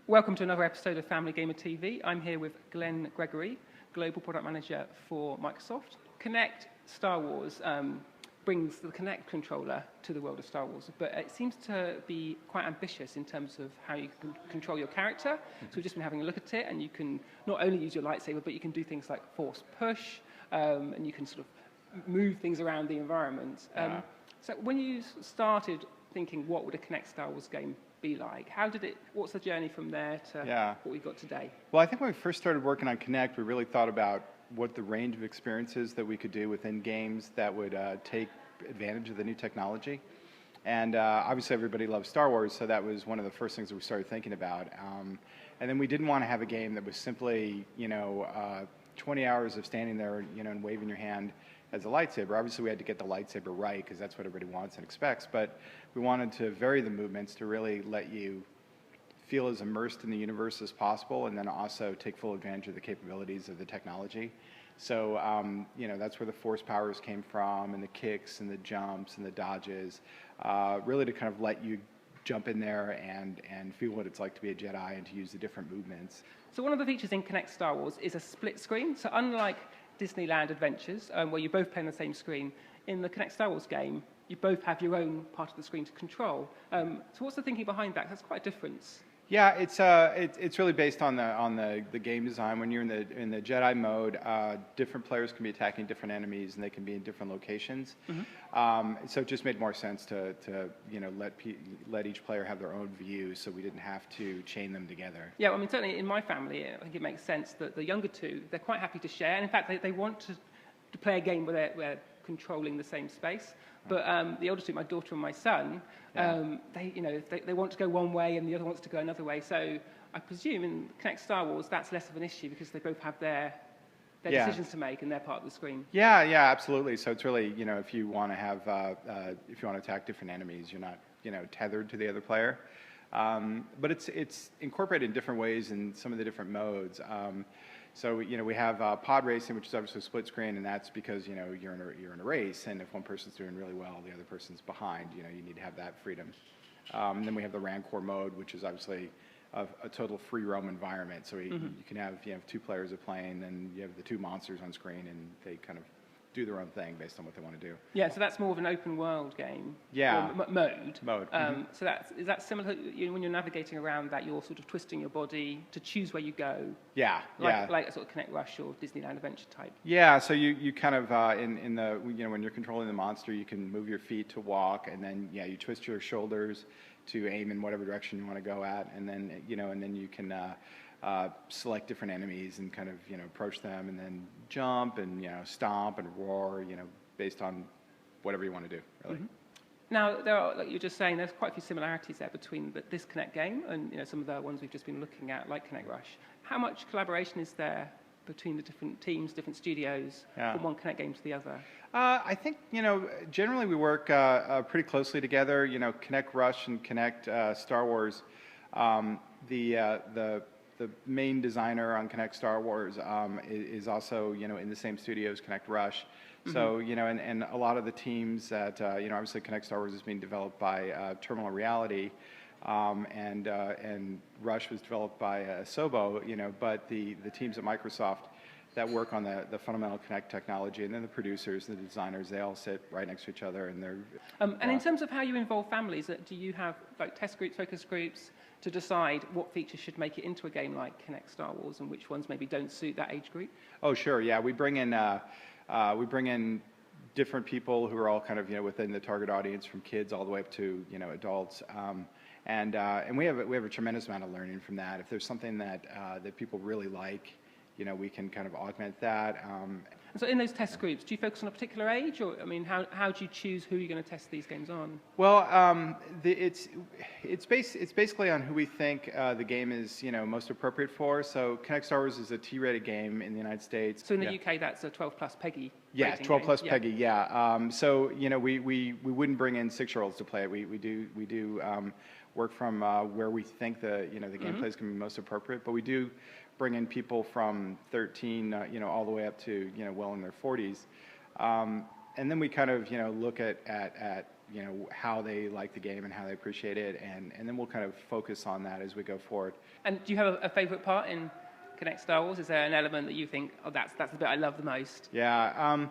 Welcome to another episode of Family Gamer TV. I'm here with Glen Gregory, Global Product Manager for Microsoft. Kinect Star Wars brings the Kinect controller to the world of Star Wars, but it seems to be quite ambitious in terms of how you can control your character. So we've just been having a look at it, and you can not only use your lightsaber, but you can do things like force push, and you can sort of move things around the environment. So when you started thinking, what would a Kinect Star Wars game be like? What's the journey from there to what we've got today? Well, I think when we first started working on Kinect, we really thought about what the range of experiences that we could do within games that would take advantage of the new technology. And obviously everybody loves Star Wars, so that was one of the first things that we started thinking about. And then we didn't want to have a game that was simply, 20 hours of standing there, and waving your hand as a lightsaber. Obviously we had to get the lightsaber right because that's what everybody wants and expects, but we wanted to vary the movements to really let you feel as immersed in the universe as possible, and then also take full advantage of the capabilities of the technology. So, that's where the force powers came from, and the kicks and the jumps and the dodges, really to kind of let you jump in there and feel what it's like to be a Jedi and to use the different movements. So one of the features in Kinect Star Wars is a split screen. So unlike Disneyland Adventures, where you both play on the same screen, in the Kinect Star Wars game, you both have your own part of the screen to control. So what's the thinking behind that? That's quite a difference. Yeah, it's really based on the game design. When you're in the Jedi mode, different players can be attacking different enemies, and they can be in different locations. Mm-hmm. So it just made more sense to let each player have their own view, so we didn't have to chain them together. Yeah, I mean, certainly in my family, I think it makes sense that the younger two, they're quite happy to share, and in fact, they want to play a game where they're controlling the same space. But the older two, my daughter and my son, they want to go one way and the other wants to go another way. So I presume in Kinect Star Wars, that's less of an issue because they both have their decisions to make and they're part of the screen. Yeah, absolutely. So it's really, if you want to have, if you want to attack different enemies, you're not, tethered to the other player. But it's incorporated in different ways in some of the different modes. So we have pod racing, which is obviously a split screen, and that's because you're in a race, and if one person's doing really well, the other person's behind. You need to have that freedom. And then we have the Rancor mode, which is obviously a total free roam environment. So you can have two players are playing, and you have the two monsters on screen, and they kind of do their own thing based on what they want to do. Yeah, so that's more of an open world game. Yeah. Mode. Mm-hmm. So is that similar when you're navigating around that, you're sort of twisting your body to choose where you go? Yeah. Like a sort of Kinect Rush or Disneyland Adventure type. Yeah. So you kind of in the when you're controlling the monster, you can move your feet to walk, and then you twist your shoulders to aim in whatever direction you want to go at, and then and then you can select different enemies and kind of approach them, and then jump and stomp and roar, based on whatever you want to do, really. Mm-hmm. Now, there are, like you're just saying, there's quite a few similarities there between this Kinect game and some of the ones we've just been looking at, like Kinect Rush. How much collaboration is there between the different teams, different studios, from one Kinect game to the other? I think generally we work pretty closely together. Kinect Rush and Kinect Star Wars. The main designer on Kinect Star Wars is also in the same studio as Kinect Rush. Mm-hmm. So and a lot of the teams that obviously Kinect Star Wars is being developed by Terminal Reality, and Rush was developed by Asobo. But the teams at Microsoft that work on the fundamental Kinect technology, and then the producers, the designers, they all sit right next to each other, and they're. And in terms of how you involve families, do you have like test groups, focus groups, to decide what features should make it into a game like Kinect Star Wars and which ones maybe don't suit that age group? Oh, sure. Yeah, we bring in different people who are all kind of within the target audience, from kids all the way up to adults. And we have a tremendous amount of learning from that. If there's something that people really like, we can kind of augment that. And so in those test groups, do you focus on a particular age, or I mean, how do you choose who you're going to test these games on? Well, it's basically on who we think the game is most appropriate for. So Kinect Star Wars is a T-rated game in the United States. So in the UK, that's a 12 plus PEGI. Yeah, rating 12 game. plus PEGI. Yeah. So we wouldn't bring in 6-year-olds to play it. We do work from where we think the gameplay is going to be most appropriate. But we do bring in people from 13 all the way up to well in their 40s. And then we kind of look at how they like the game and how they appreciate it, and then we'll kind of focus on that as we go forward. And do you have a favorite part in Kinect Star Wars? Is there an element that you think, oh, that's the bit I love the most? Yeah,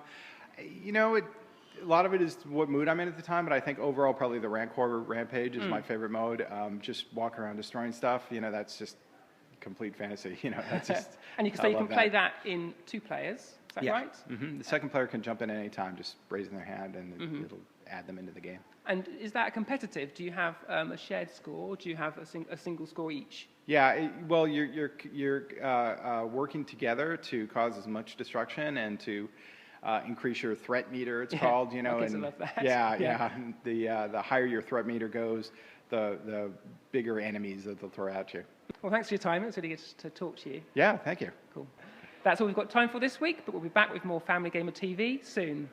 a lot of it is what mood I'm in at the time, but I think overall probably the Rancor Rampage is my favorite mode. Just walking around destroying stuff, that's just complete fantasy. That's just. And you can play that in 2 players. Is that right? Mm-hmm. The second player can jump in at any time, just raising their hand, and it'll add them into the game. And is that competitive? Do you have a shared score, or do you have a single score each? Yeah, well, you're working together to cause as much destruction and to increase your threat meter. It's called, I love that. Yeah. The higher your threat meter goes, the bigger enemies that they'll throw at you. Well, thanks for your time. It was really good to talk to you. Yeah, thank you. Cool. That's all we've got time for this week, but we'll be back with more Family Gamer TV soon.